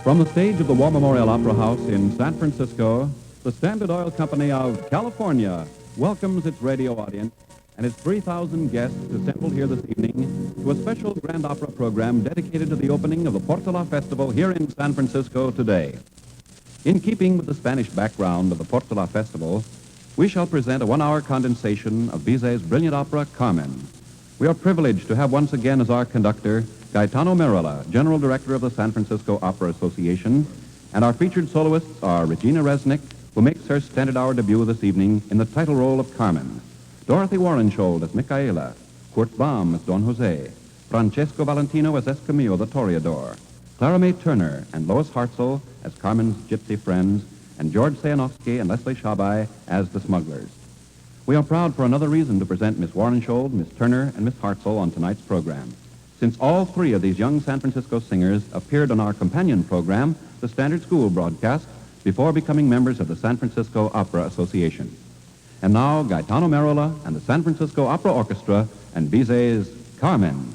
From the stage of the War Memorial Opera House in San Francisco, the Standard Oil Company of California welcomes its radio audience and its 3,000 guests assembled here this evening to a special Grand Opera program dedicated to the opening of the Portola Festival here in San Francisco today. In keeping with the Spanish background of the Portola Festival, we shall present a one-hour condensation of Bizet's brilliant opera, Carmen. We are privileged to have once again as our conductor Gaetano Merola, General Director of the San Francisco Opera Association, and our featured soloists are REGINA RESNIK, who makes her Standard Hour debut this evening in the title role of Carmen, Dorothy Warrenshold as Micaela, Kurt Baum as Don Jose, Francesco Valentino as Escamillo the Toreador, Clara Mae Turner and Lois Hartzell as Carmen's gypsy friends, and George Sayanovsky and Leslie Shabai as the smugglers. We are proud for another reason to present Miss Warrenshold, Miss Turner, and Miss Hartzell on tonight's program, since all three of these young San Francisco singers appeared on our companion program, the Standard School broadcast, before becoming members of the San Francisco Opera Association. And now, Gaetano Merola and the San Francisco Opera Orchestra and Bizet's Carmen.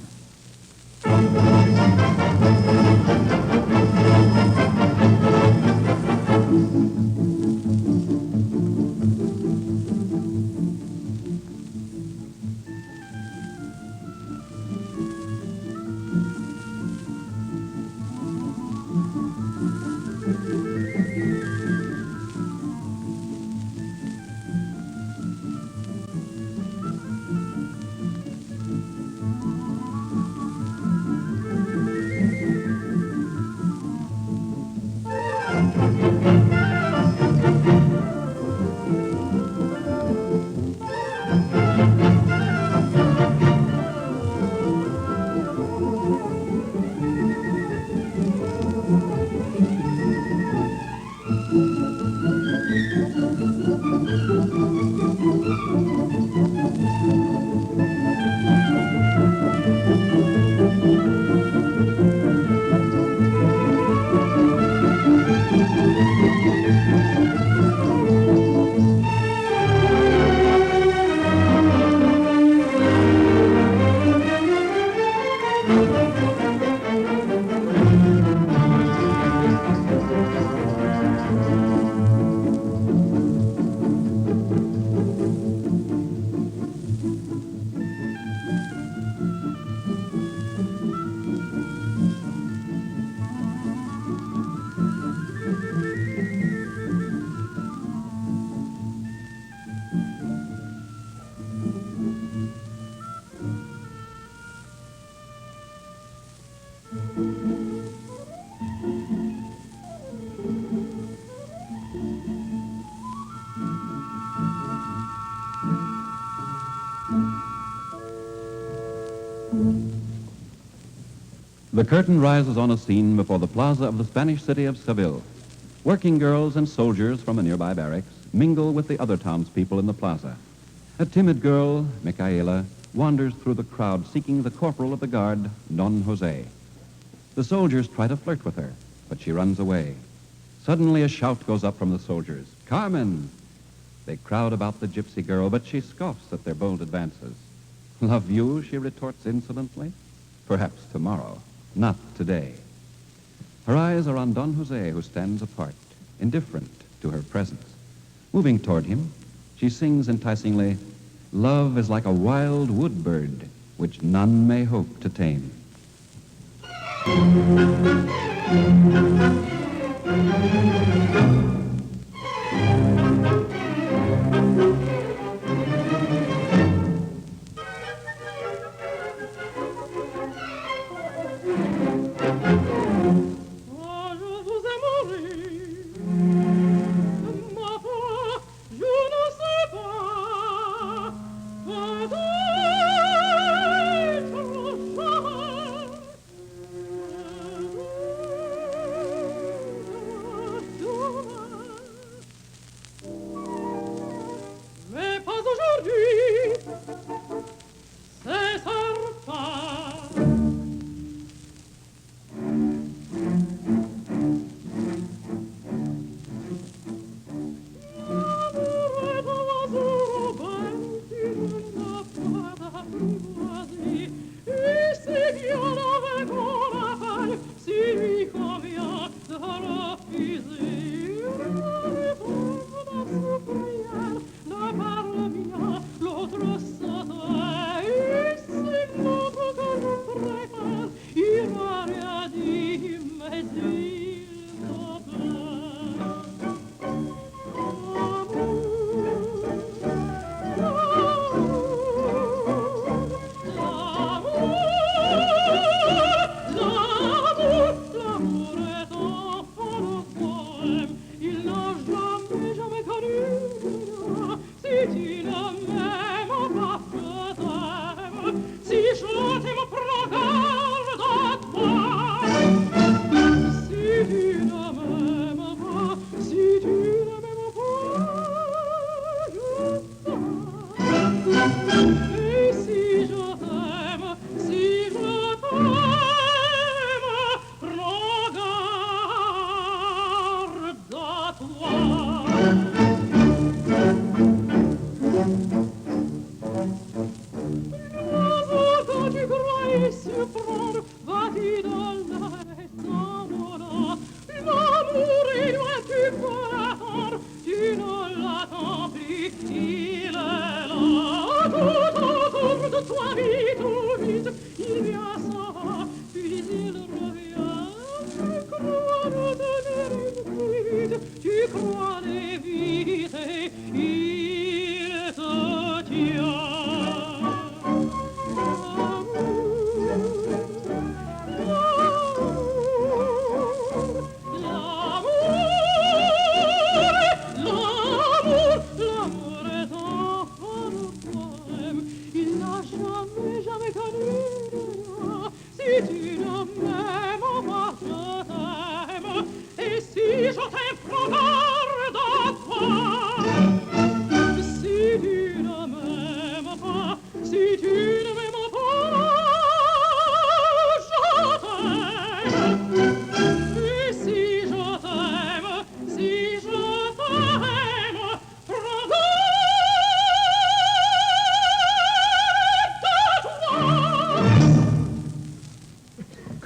The curtain rises on a scene before the plaza of the Spanish city of Seville. Working girls and soldiers from a nearby barracks mingle with the other townspeople in the plaza. A timid girl, Micaela, wanders through the crowd seeking the corporal of the guard, Don Jose. The soldiers try to flirt with her, but she runs away. Suddenly a shout goes up from the soldiers, "Carmen!" They crowd about the gypsy girl, but she scoffs at their bold advances. "Love you?" she retorts insolently. "Perhaps tomorrow. Not today." Her eyes are on Don Jose, who stands apart, indifferent to her presence. Moving toward him, she sings enticingly, "Love is like a wild wood bird, which none may hope to tame."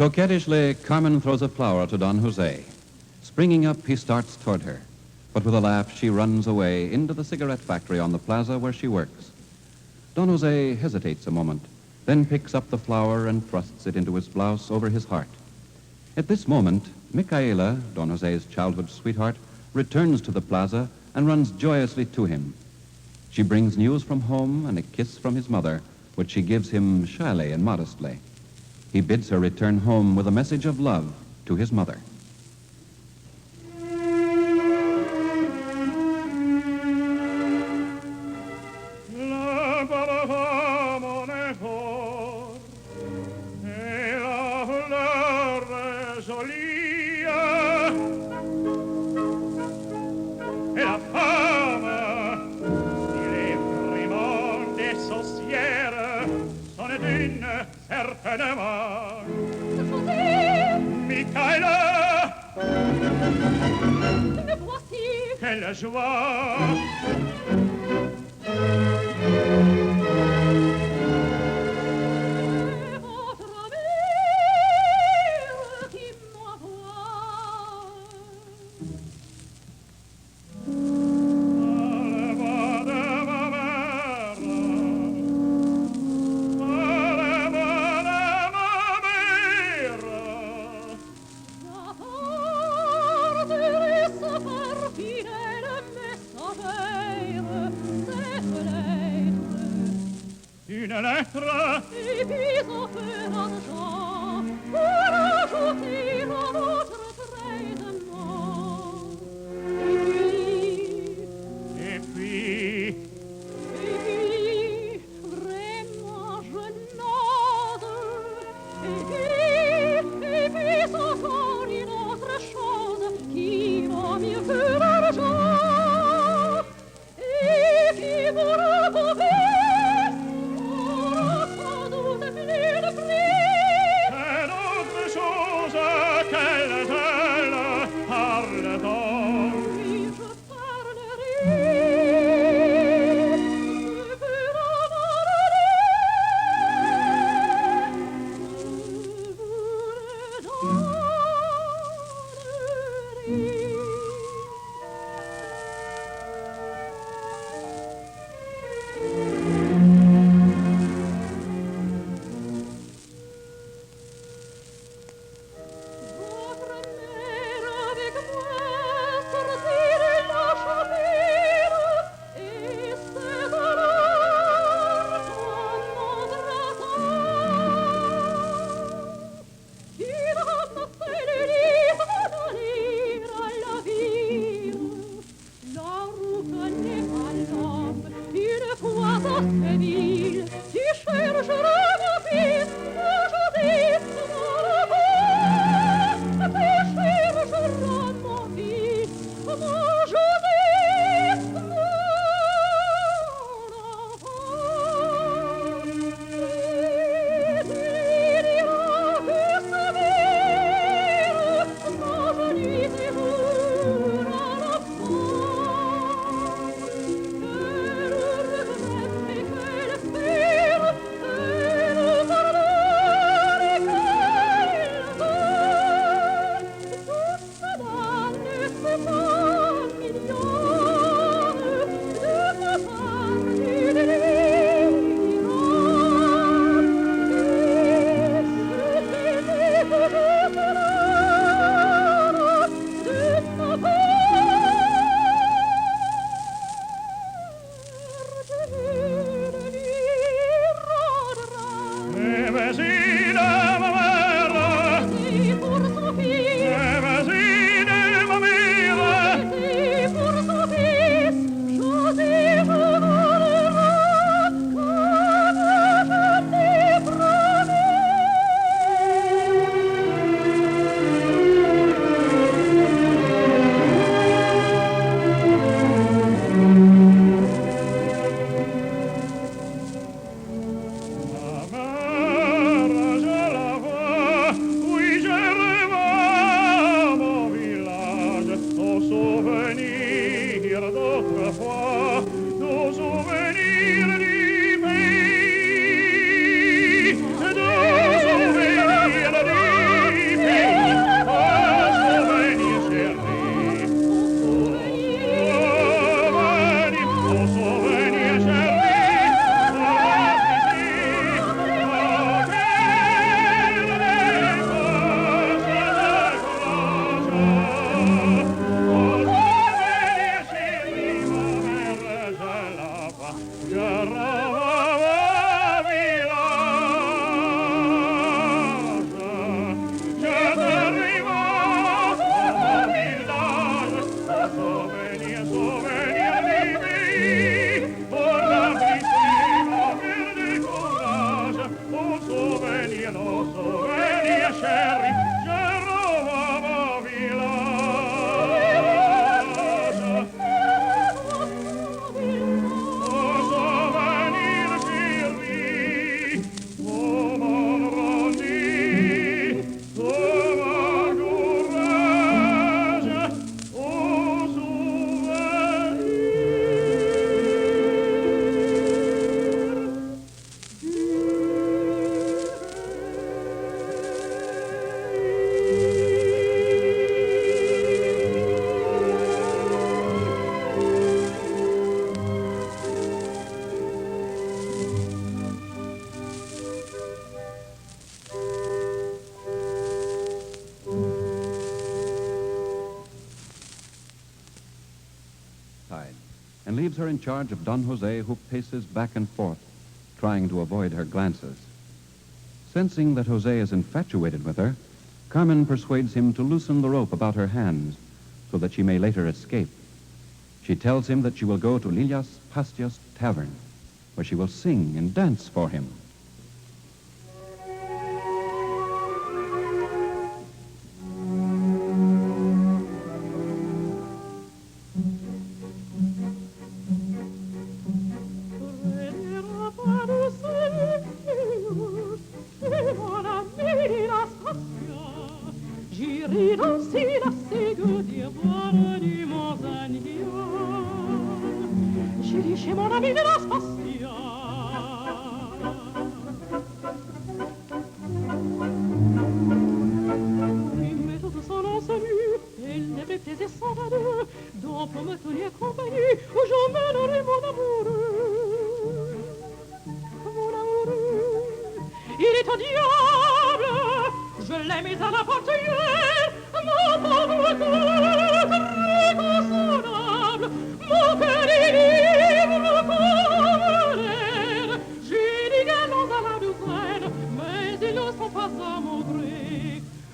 Coquettishly, Carmen throws a flower to Don Jose. Springing up, he starts toward her. But with a laugh, she runs away into the cigarette factory on the plaza where she works. Don Jose hesitates a moment, then picks up the flower and thrusts it into his blouse over his heart. At this moment, Micaela, Don Jose's childhood sweetheart, returns to the plaza and runs joyously to him. She brings news from home and a kiss from his mother, which she gives him shyly and modestly. He bids her return home with a message of love to his mother. Quelle joie! Une lettre et puis on fait l'argent pour ajouter à votre traitement. Et puis vraiment je nade. Et puis encore une autre chose qui vaut mieux que l'argent. Et puis pour le pauvre, plus de prix. And leaves her in charge of Don Jose, who paces back and forth, trying to avoid her glances. Sensing that Jose is infatuated with her, Carmen persuades him to loosen the rope about her hands so that she may later escape. She tells him that she will go to Lilias Pastias Tavern, where she will sing and dance for him. J'irai danser la ségue des voiles du Manzanilla. J'irai chez mon ami de la Spastia. Oui, mais tout son nom salut, elle ne me plaisait sans deux, donc pour me tenir compagnie, j'emmènerai mon amoureux. Mon amoureux, il est au diable. Je l'ai mis à la portière, mon pauvre cœur très consolable, mon cœur est libre comme l'air. J'ai des galons à la douzaine, mais ils ne sont pas à mon gré.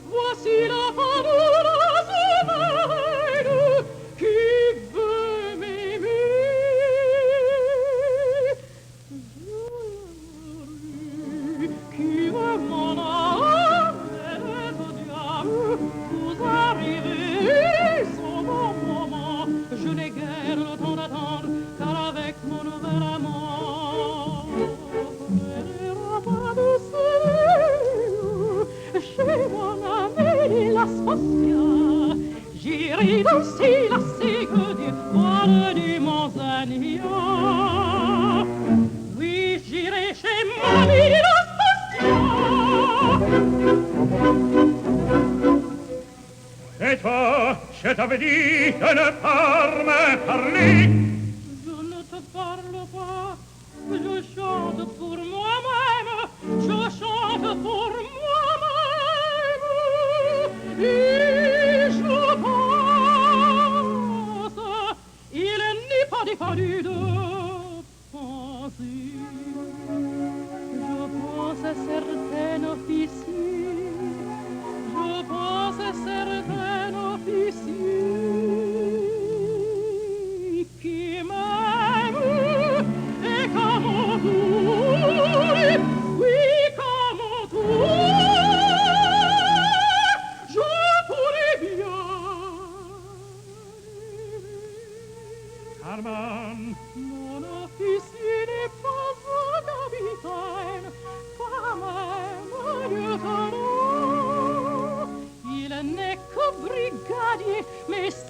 Voici la femme de la semaine qui veut m'aimer. Qui veut mon âme. Vous arrivez au bon moment. Je n'ai guère le temps d'attendre, car avec mon nouvel amant, pas de ciel, chez mon ami la Spastia, j'irai danser la ségue du voile du Manzanilla. Oui, j'irai chez mon ami la Spastia. Et toi, je t'avais dit de ne pas me parler. Je ne te parle pas, je chante pour moi-même, je chante pour moi-même. Et je pense, il n'est pas défendu de penser. Je pense à certains officiers, je pense à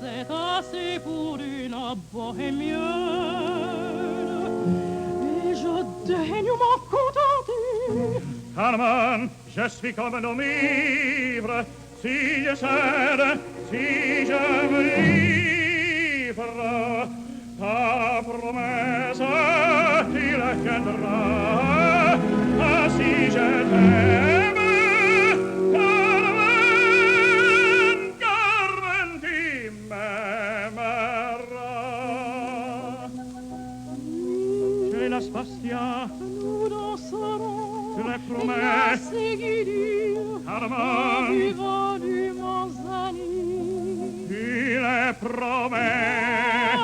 c'est assez pour une bohémienne. Et je daigne m'en contenter. Carmen, je suis comme un homme ivre. Si je cède, si je me livre, ta promesse tu la tiendras. Ah, si je t'aime, Carmen, Carmen, tu m'aimeras. Chez la Spastia, Nous danserons, tu le et promets, la Séguidille, Carmen, en vivant du Manzani. tu le promets.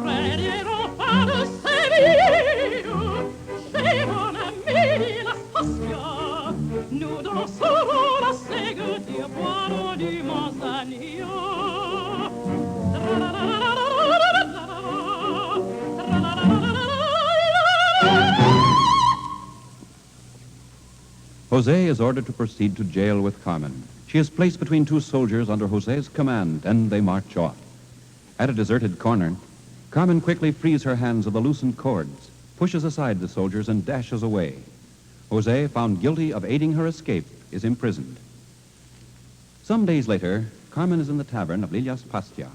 Près des remparts de Séville, chez mon ami la Spastia, nous danserons la Séguidille, boirons du Manzanillo. Jose is ordered to proceed to jail with Carmen. She is placed between two soldiers under Jose's command, and they march off. At a deserted corner, Carmen quickly frees her hands of the loosened cords, pushes aside the soldiers, and dashes away. Jose, found guilty of aiding her escape, is imprisoned. Some days later, Carmen is in the tavern of Lilias Pastia,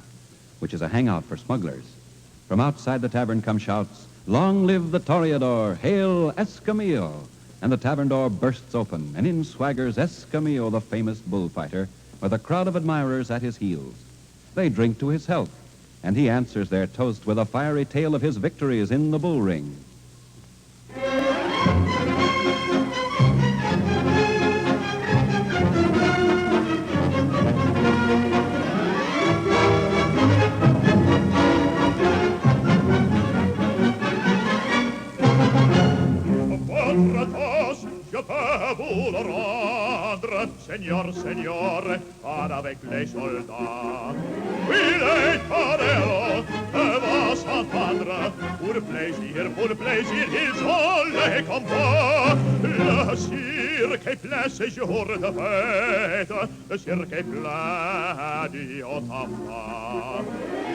which is a hangout for smugglers. From outside the tavern come shouts, "Long live the Toreador! Hail Escamillo!" And the tavern door bursts open, and in swaggers Escamillo, the famous bullfighter, with a crowd of admirers at his heels. They drink to his health, and he answers their toast with a fiery tale of his victories in the bull ring. Je peux vous le rendre, Seigneur, Seigneur, pas avec les soldats. Oui, les pareils va s'entendre, pour le plaisir, ils ont les combats. Le cirque est plein ces jours de fête, le cirque est plein du haut en bas.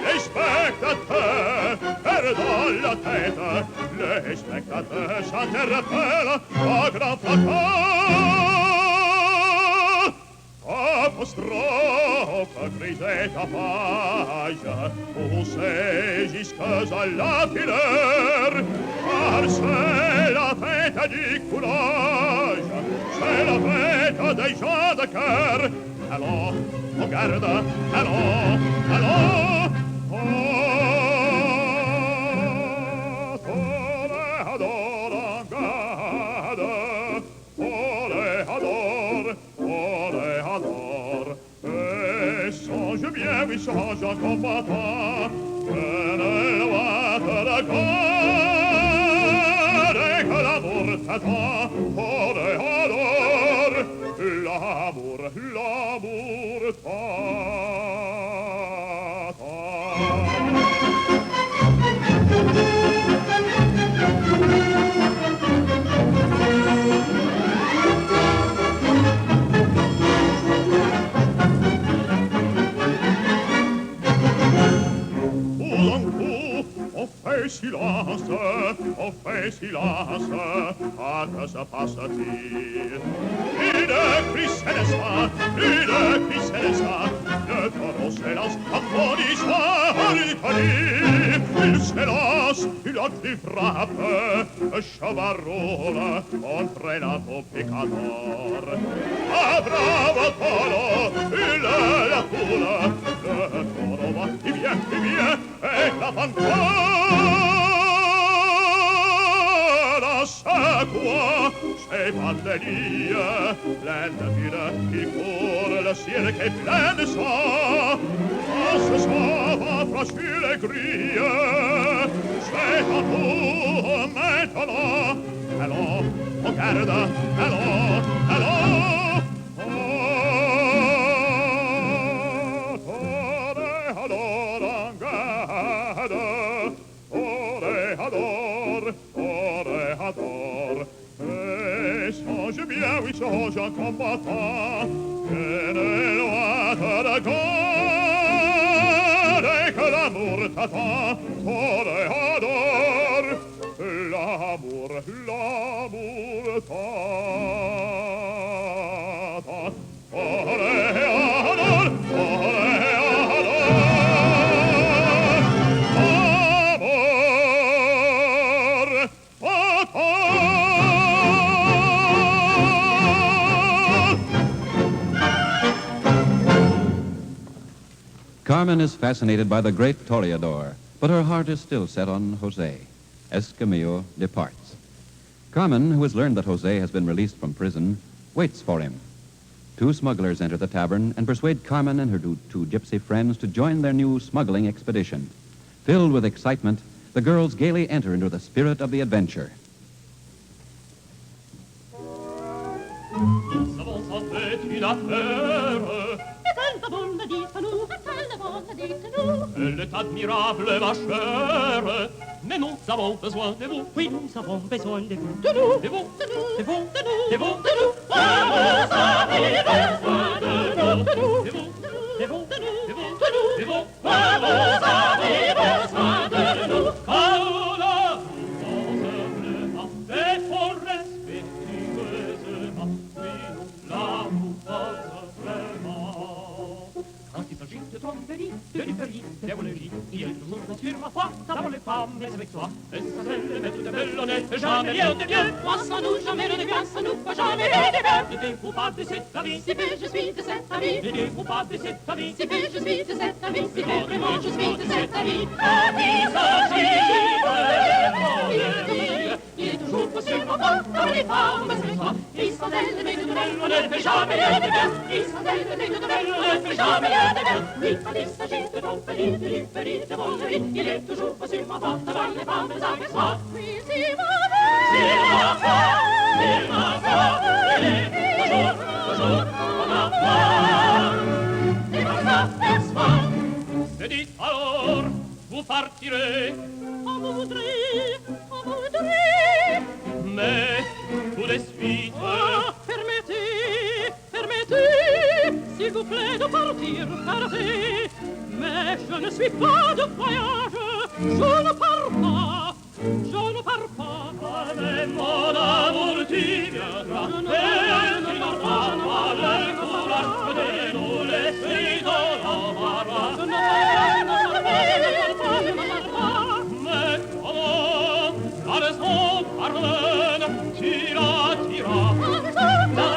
Les spectateurs perdent la tête, les spectateurs s'interpellent à grand fracas. Apostrophe, crise et tapage, poussez jusqu'à la fileur, car c'est la fête du courage, c'est la fête des gens de cœur. Allons, on garde, allons, allons, oui, change en combattant, que ne loi te regarde et que l'amour t'attend, oh, l'amour, l'amour on fait silence, à que se passe-t-il? Une cri célestin, le taureau s'élance, applaudissant l'Italie. Il s'élance, il a qui frappe, chevaroule, entraînant au picador. Ah, bravo taureau, il est la foule, le taureau va, il vient, et la fanfare, c'est quoi? C'est Pandélie, pleine de ville qui court, le cirque est plein de sang. Ah, ce sang va franchir les grilles, c'est à nous maintenant. Allons, on garde, allons, allons. Oui, change en combattant, que ne loi t'adore et que l'amour t'attend, toréador, l'amour t'attend, toréador, Carmen is fascinated by the great toreador, but her heart is still set on Jose. Escamillo departs. Carmen, who has learned that Jose has been released from prison, waits for him. Two smugglers enter the tavern and persuade Carmen and her two gypsy friends to join their new smuggling expedition. Filled with excitement, the girls gaily enter into the spirit of the adventure. Nous avons en fait une affaire. Est-elle ta bonne, dites-nous? Est-elle ta bonne, dites-nous? Elle est admirable, ma chère. Mais nous avons besoin de vous. Oui, nous avons besoin de vous. De nous. De vous, De nous. de vous, De nous. de vous, De nous. Vous avez besoin de nous. De nous. de vous, De vous. De nous. de vous, De nous. de vous. Vous avez besoin de nous. Paola, sensiblement et fort respectueusement, oui, nous l'amour vraiment. Quand il s'agit de tromperie, de duperie, d'hémorragie, il est toujours sur ma foi, d'avoir les femmes, mais avec toi. Et ça c'est le maître de belle honnête, jamais rien de bien. Moi sans nous, jamais rien de bien, sans nous, pas jamais rien de bien. Ne défends pas de cette vie, Si peu je suis de cet avis, ne défends pas de cette vie. si peu je suis de cet avis, si peu vraiment je suis de cet avis. Il est toujours possible pour moi, dans les femmes, mais avec toi. Ils sont elles, mais de belles, on ne fait jamais rien de bien. Ils sont elles, mais de belles, on ne fait jamais rien de bien. Oui, quand il s'agit de tromperie, de duperie, de volerie, il est toujours possible pour moi, devant les femmes, mais avec toi. Oui, c'est ma foi, c'est ma foi, c'est ma foi, il est toujours pour ma foi. C'est ma foi, laisse-moi. Se dit alors, vous partirez, On voudrait, mais tout de suite. oh, permettez, permettez, s'il vous plaît de partir, partez. Mais je ne suis pas de voyage, je ne pars pas, je ne pars pas. Mais mon amour, tu viendras, Je ne et tu n'auras pas le courage de nous laisser dans l'embarras. Je ne pars pas. Mais comment la raison pardonne, tu la diras. La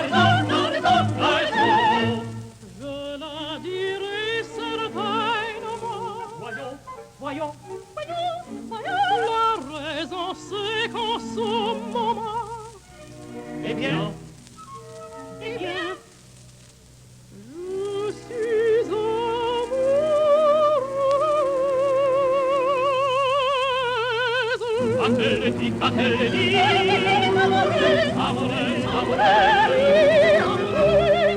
raison. Je la dirai certainement. Voyons, La raison c'est qu'en ce moment, eh bien, je suis amoureuse. a-t-elle dit,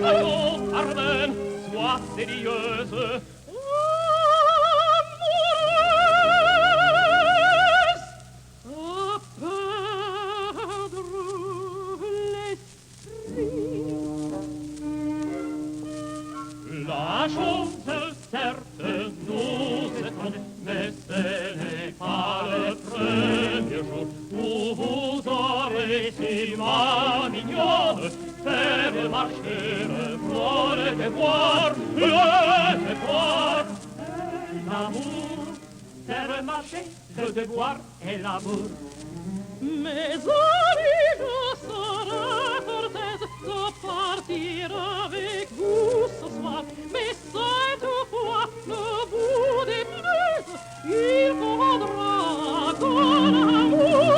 allons, Carmen, sois sérieuse. Amoureuse à perdre l'esprit. La chose certes nous étonne, mais ce n'est pas le premier jour où vous aurez si ma mignonne faire marcher pour le devoir, l'amour, faire marcher le devoir et l'amour. Mes amis, je serai cortèse de partir avec vous ce soir. Mais cette fois, le bout des plaies, il faudra qu'on amour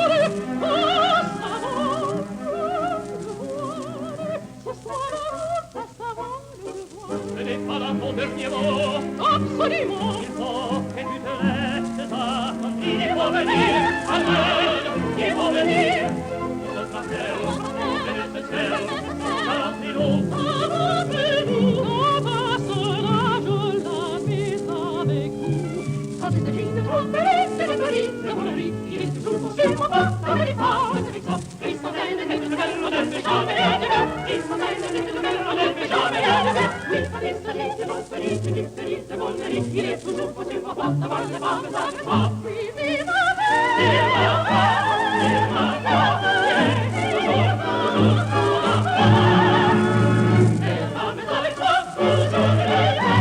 ce soir la route passe avant le devoir. Ce n'est pas là ton dernier mot. Absolument. Il faut que tu te laisses attendre. Il faut venir, Carmen, il faut venir. Notre affaire est nécessaire. Allons-nous. Notre personnage, la mise avec vous. Quand il s'agit de tromperie, de duperie, de volerie, il est toujours poursuivant pas dans les femmes avec ça. Ils sont elles, mais de belles, on ne fait jamais rien de bien. Ils sont elles, mais de belles, on ne fait jamais rien de bien. Oui, quand il s'agit de compagnie, il est toujours foutu, ma porte, ma porte, ma porte, ma porte. Oui, vive la paix, vive la paix, vive la paix, il est toujours, toujours, toujours la paix. Et ma maison avec toi, toujours il est là.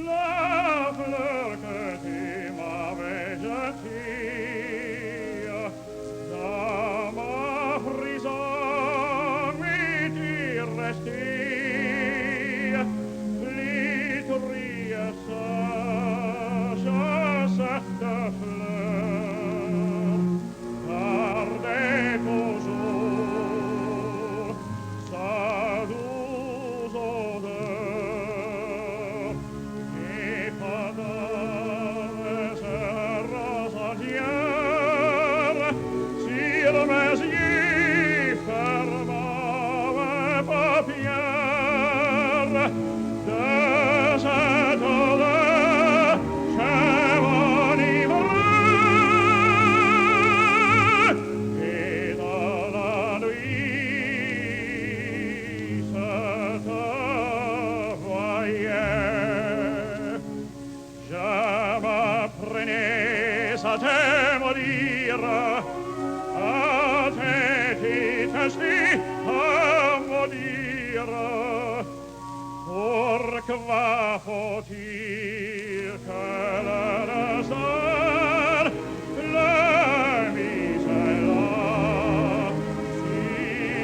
La fleur que tu m'avais jetie dans ma prison, oui, tu restais plus triste, cette fleur, gardez toujours sa douce odeur. Et pendant ce rosadière, sur mes yeux fermant mes paupières, de cette odeur je m'enivrais. Et dans la nuit se te voyait. Je m'apprenais à te maudire, à te détester, à maudire. Pourquoi faut-il que le hasard le mise là,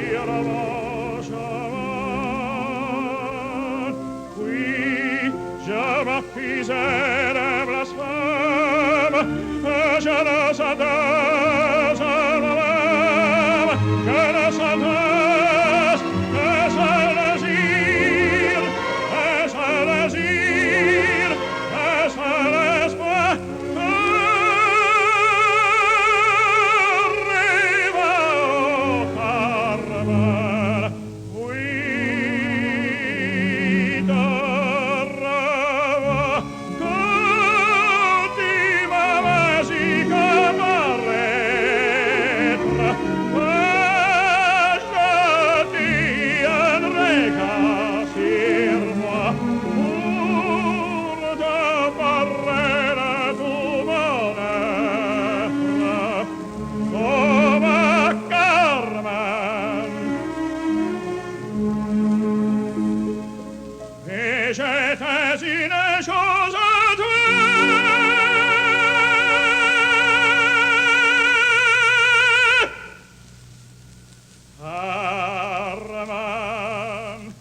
sur mon chemin? Oui, je m'affisais de blasphème, je ne s'adresse à moi-même, je ne s'adresse que ce désir, que ce désir, que ce l'espoir, arrive au Carmel. Oui, de rêve, quand tu m'avais dit que paraître, je tiendrai qu'à sur moi pour te parler de tout mon être, comme Carmen. Et j'étais une chose à toi, Carmen,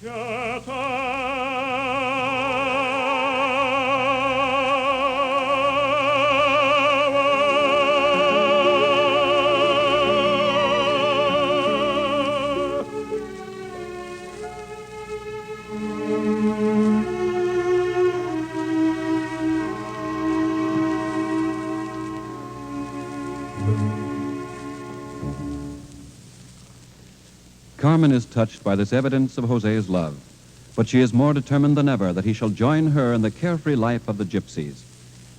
que Carmen is touched by this evidence of Jose's love, but she is more determined than ever that he shall join her in the carefree life of the gypsies.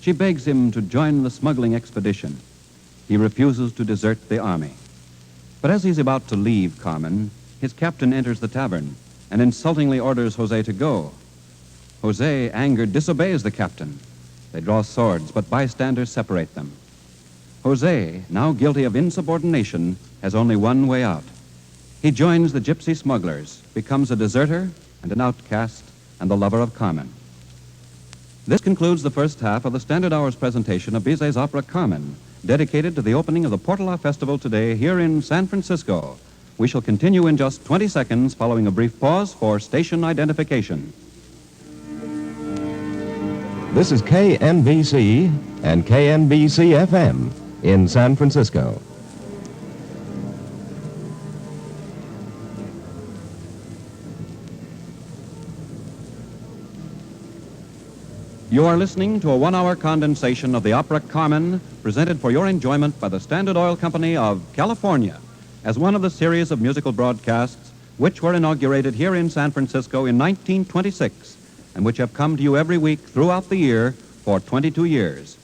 She begs him to join the smuggling expedition. He refuses to desert the army. But as he's about to leave Carmen, his captain enters the tavern and insultingly orders Jose to go. Jose, angered, disobeys the captain. They draw swords, but bystanders separate them. Jose, now guilty of insubordination, has only one way out. He joins the gypsy smugglers, becomes a deserter and an outcast and the lover of Carmen. This concludes the first half of the Standard Hour's presentation of Bizet's opera Carmen, dedicated to the opening of the Portola Festival today here in San Francisco. We shall continue in just 20 seconds following a brief pause for station identification. This is KNBC and KNBC FM in San Francisco. You are listening to a one-hour condensation of the opera Carmen, presented for your enjoyment by the Standard Oil Company of California, as one of the series of musical broadcasts which were inaugurated here in San Francisco in 1926 and which have come to you every week throughout the year for 22 years.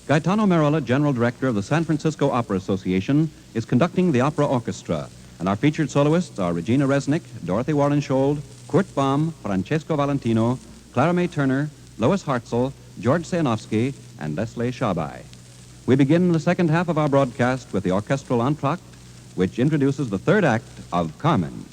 Gaetano Merola, General Director of the San Francisco Opera Association, is conducting the opera orchestra, and our featured soloists are Regina Resnick, Dorothy Warrenshold, Kurt Baum, Francesco Valentino, Clara May Turner, Lois Hartzell, George Sayanovsky, and Leslie Shabai. We begin the second half of our broadcast with the orchestral entr'acte, which introduces the third act of Carmen.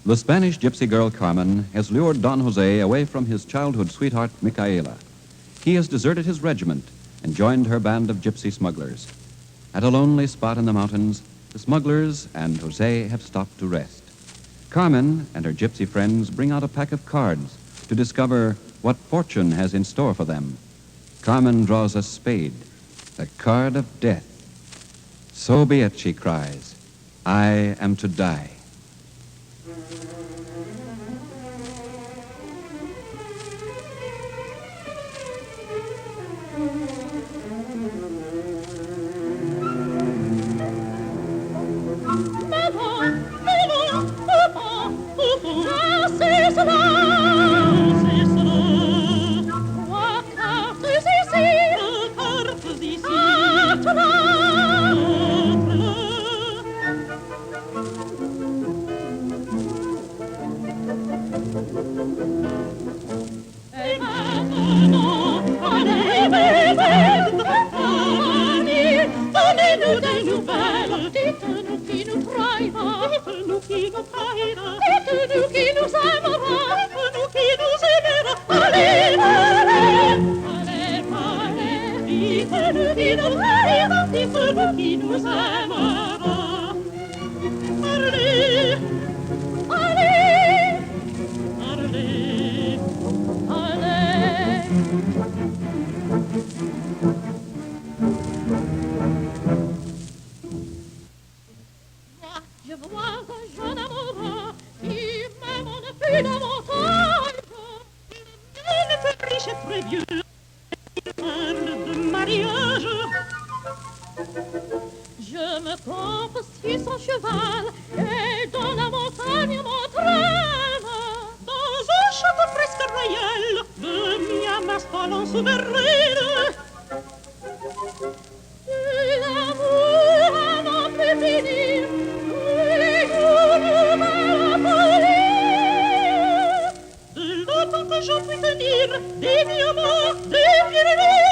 The Spanish gypsy girl Carmen has lured Don Jose away from his childhood sweetheart Micaela. He has deserted his regiment and joined her band of gypsy smugglers. At a lonely spot in the mountains, the smugglers and Jose have stopped to rest. Carmen and her gypsy friends bring out a pack of cards to discover what fortune has in store for them. Carmen draws a spade, the card of death. So be it, she cries. I am to die. Je vois un jeune amoureux qui m'aime en plus davantage. Il est riche et très vieux, il parle de mariage. Je me confie son cheval et allant souveraine. L'amour à n'en plus finir, les jours de la folie. De l'autant que j'en puis tenir, des diamants, des Pyrénées.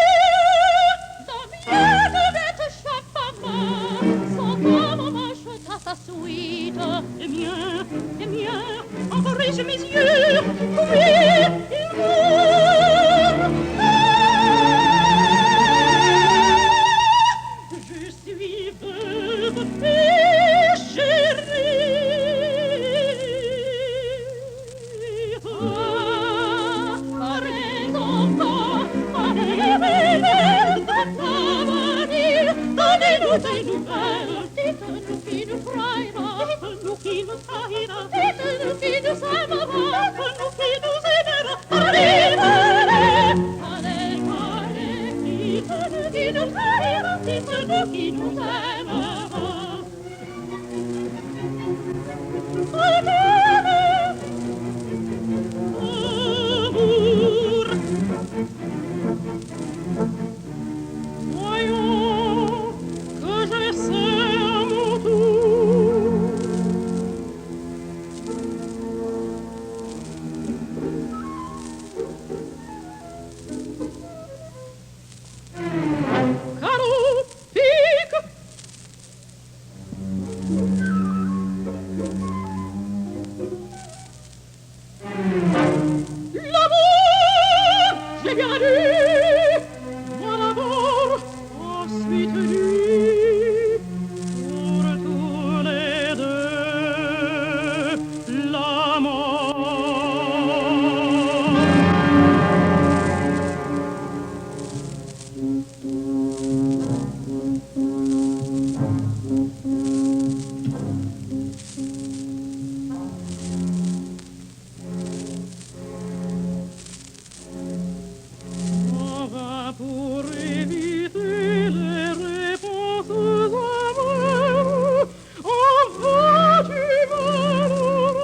La mienne bête chaque papa, sans comme en manche à sa suite. Les miens, en corrige mes yeux, oui, ils mourent. Je suis veuve et chérie. Arrête enfant, allez, donnez-nous des nouvelles, dites-nous qui nous trahira, dites-nous qui nous trahira, dites-nous qui nous aimera, dites-nous qui nous aimera. Allez, dites-nous qui nous trahira, dites-nous qui nous aimera. Amour, voyons que j'essaie à mon tour. Carreau, pique. L'amour, j'ai bien lu. Moi d'abord, ensuite lui. Pour tous les deux, la mort. On va pour éviter les réponses amères. En vas-tu malheureuse?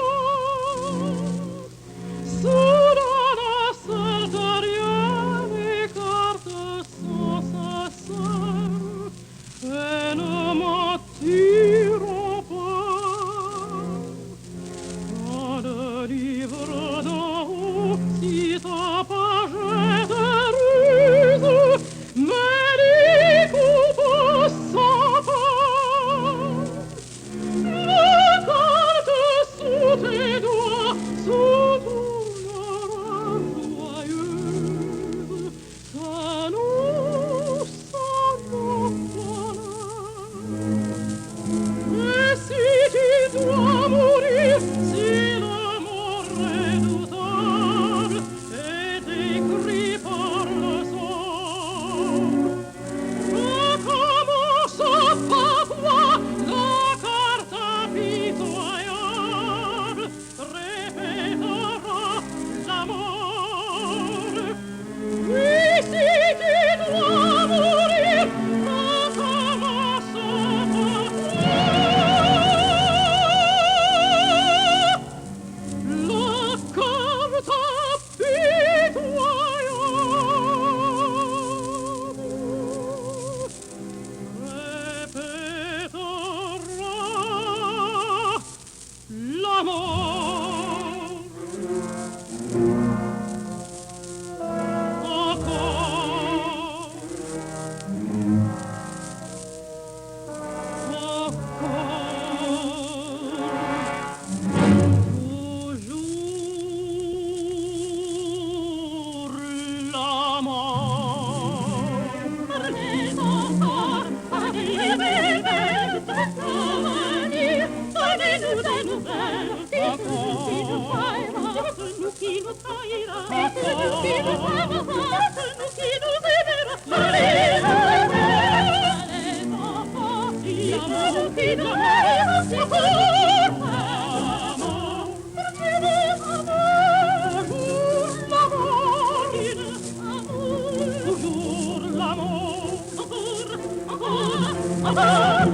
Soudain la solitaire écarte son assassin. Et ne mentiront pas. On le livre d'en haut, si ta page est de ruse, mais les coups sans pas. Le carte sous tes doigts, sous ton aura joyeuse, ça nous bonheur. Et si tu dois mourir, si la mort redoutable est écrit par le sort, commence par toi la carte impitoyable, répétera la mort. Oui, si tu dois mourir, commence par toi la carte impitoyable, répétera la mort. Encore, toujours la mort. Les enfants, arrivez, donnez-nous des nouvelles, dites-nous qui nous trahira, dites-nous qui nous trahira, dites-nous qui nous aimera, dites-nous qui nous aimera. Allez, enfants, dites-nous qui nous aimera, toujours l'amour, toujours l'amour, toujours l'amour, encore.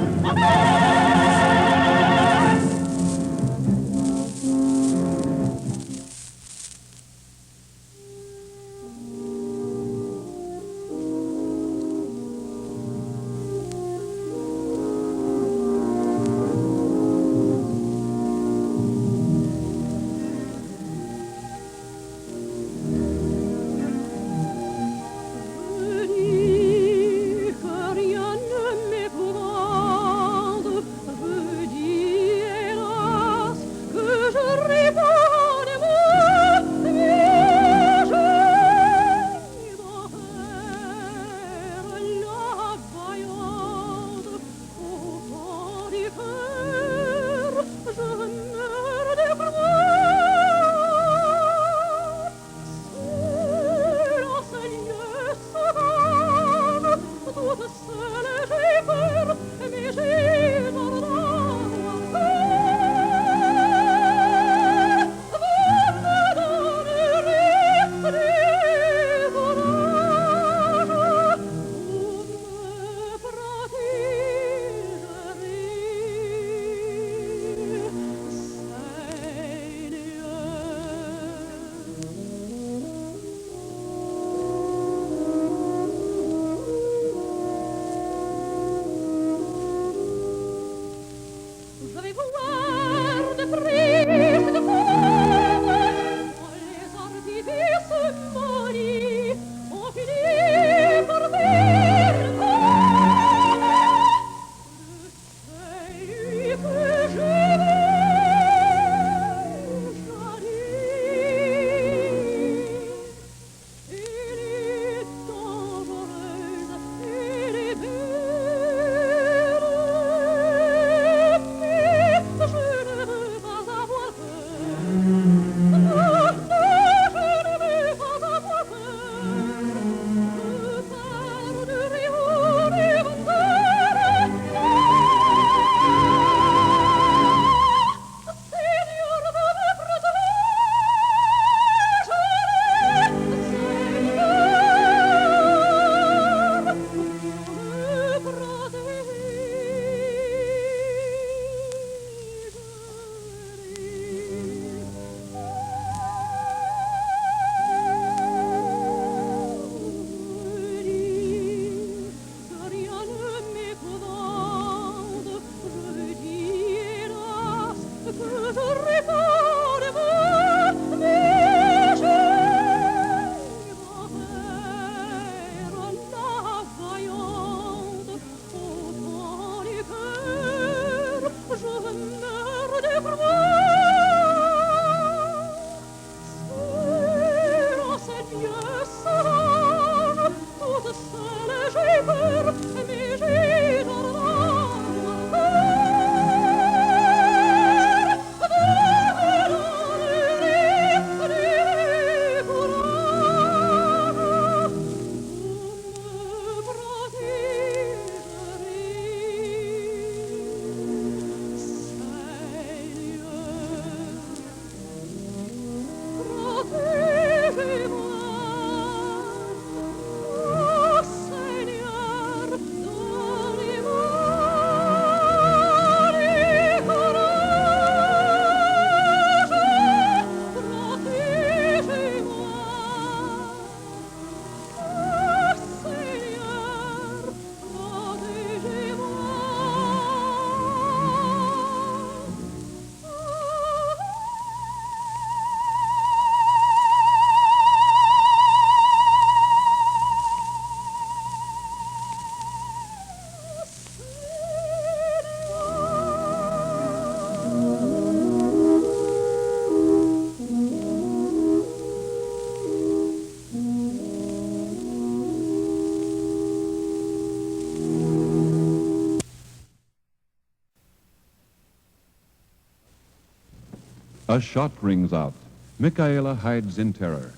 A shot rings out. Micaela hides in terror.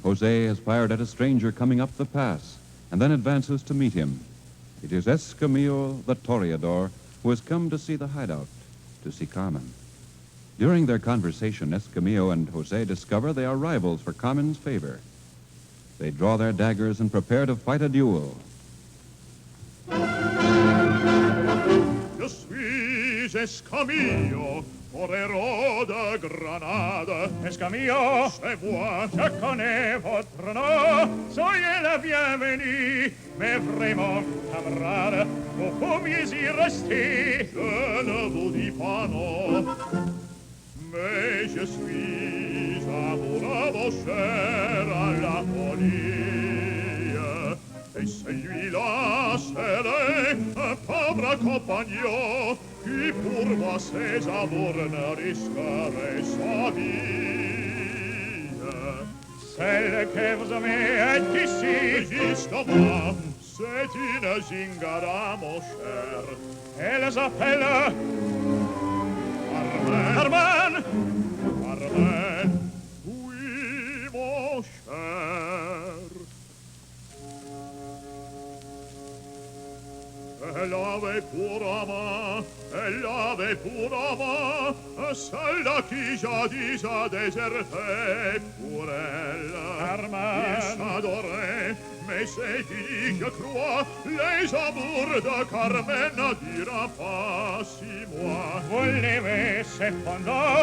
Jose has fired at a stranger coming up the pass and then advances to meet him. It is Escamillo, the toreador, who has come to see the hideout, to see Carmen. During their conversation, Escamillo and Jose discover they are rivals for Carmen's favor. They draw their daggers and prepare to fight a duel. Je suis Escamillo, torero de Granada. Escamillo, C'est moi. je connais votre nom. Soyez le bienvenu, mais vraiment, camarade, vous pouviez y rester. Je ne vous dis pas non, mais je suis amoureux, mon cher, à la folie. Et celui-là, c'est un pauvre compagnon qui pour moi ses amours ne risquerait sa vie. Celle que vous aimez est ici. Justement, c'est une zingara, mon cher. Elle s'appelle Carmen. Carmen. Carmen, oui, mon cher. Elle avait pour amant, celle qui jadis a déserté pour elle. Carmen. Ils s'adoraient, mais c'est qui, je crois, les amours de Carmen ne diront pas 6 mois. Vous l'aimez cependant.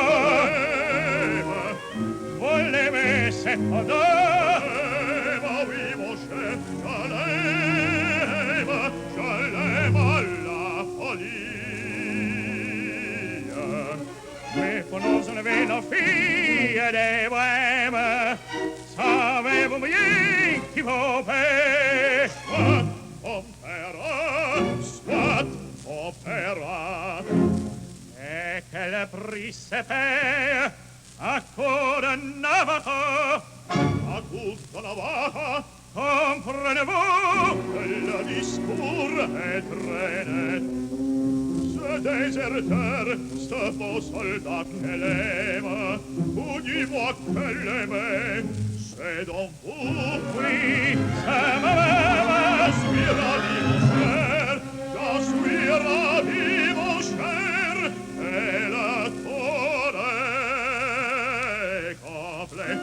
Vous l'aimez cependant. Oui, mon cher, je l'aime à la folie. Mais pour nous enlever nos filles des bohèmes, savez-vous bien qui vous paie? Soit on paiera. Et quel prix se paie à coup de Navajo? À coup de Navajo, comprenez-vous? le discours est très net. Ce déserteur, ce beau soldat qu'elle aime, ou du moins qu'elle aimait, c'est donc vous. Oui, c'est ma Je suis ravi, mon cher, je suis ravi, mon cher, et le tour est complet.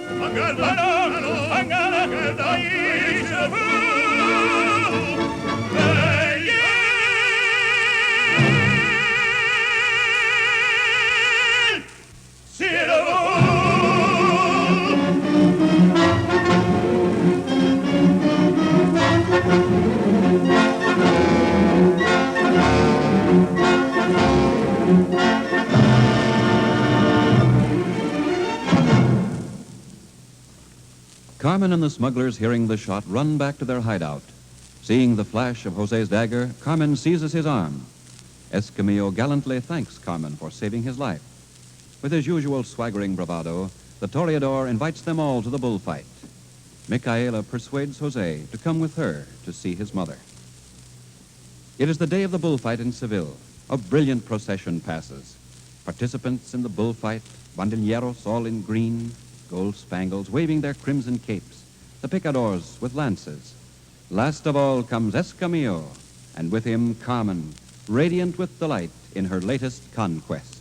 Carmen and the smugglers, hearing the shot, run back to their hideout. Seeing the flash of Jose's dagger, Carmen seizes his arm. Escamillo gallantly thanks Carmen for saving his life. With his usual swaggering bravado, the toreador invites them all to the bullfight. Micaela persuades Jose to come with her to see his mother. It is the day of the bullfight in Seville. A brilliant procession passes. Participants in the bullfight, bandilleros all in green, gold spangles, waving their crimson capes, the picadors with lances. Last of all comes Escamillo, and with him Carmen, radiant with delight in her latest conquest.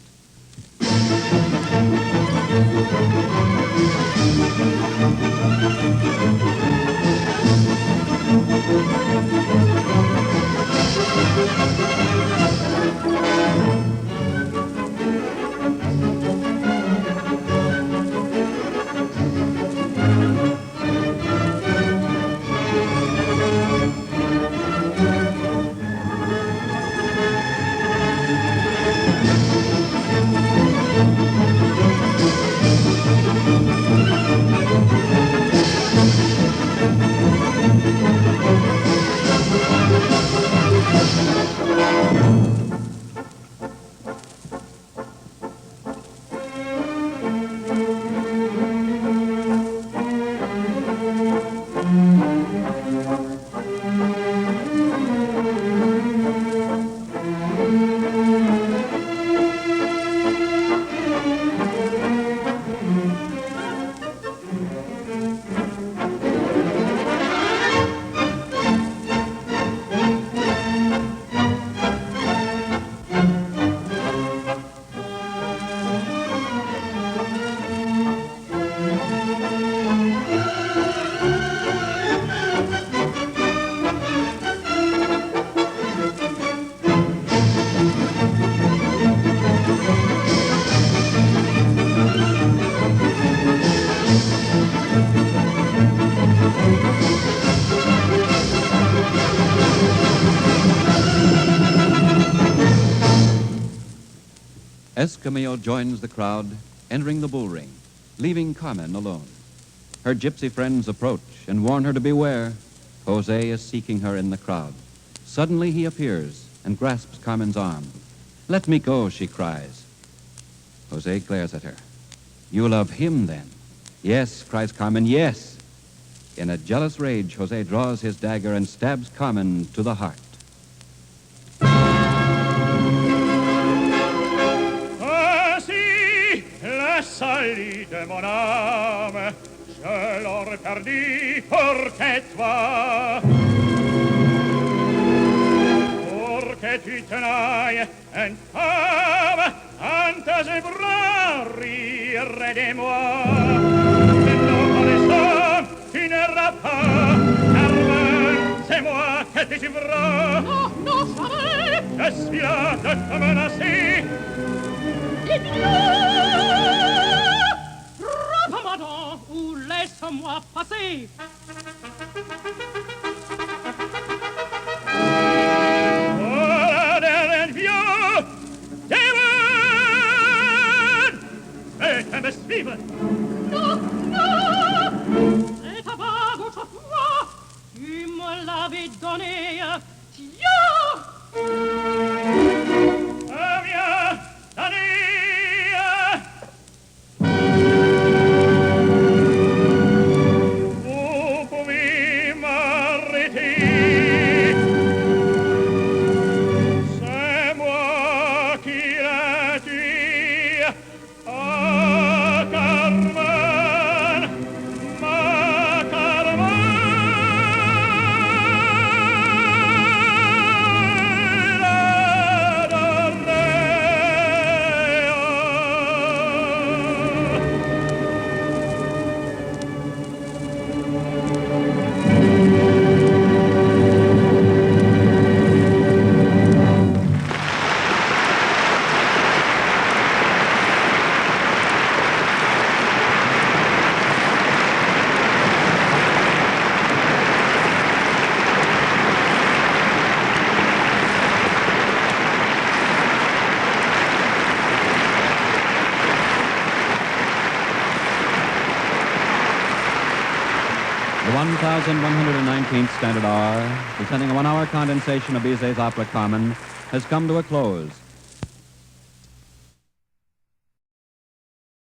Escamillo joins the crowd, entering the bull ring, leaving Carmen alone. Her gypsy friends approach and warn her to beware. Jose is seeking her in the crowd. Suddenly he appears and grasps Carmen's arm. "Let me go," she cries. Jose glares at her. "You love him, then?" "Yes," cries Carmen, "yes." In a jealous rage, Jose draws his dagger and stabs Carmen to the heart. Ainsi, la solide mon âme, je l'aurais perdu pour que toi, pour que tu tenailles une femme en tes bras, rire de moi. Mais non, pour l'instant, tu n'iras pas, Carmen, c'est moi que tu suivras. Non, non, jamais. Je suis là de te menacer. Eh bien, frappe-moi donc ou laisse-moi passer. Voilà des vieux, des moines. Faites me suivre. Non, non, c'est ta bague autrefois. Tu me l'avais donnée. Tiens. Ah bien, donnez. Vous pouvez m'arrêter. C'est moi qui l'ai tué. Ah, Carmen, ma Carmen. The 1119th Standard Hour, presenting a one-hour condensation of Bizet's opera Carmen, has come to a close.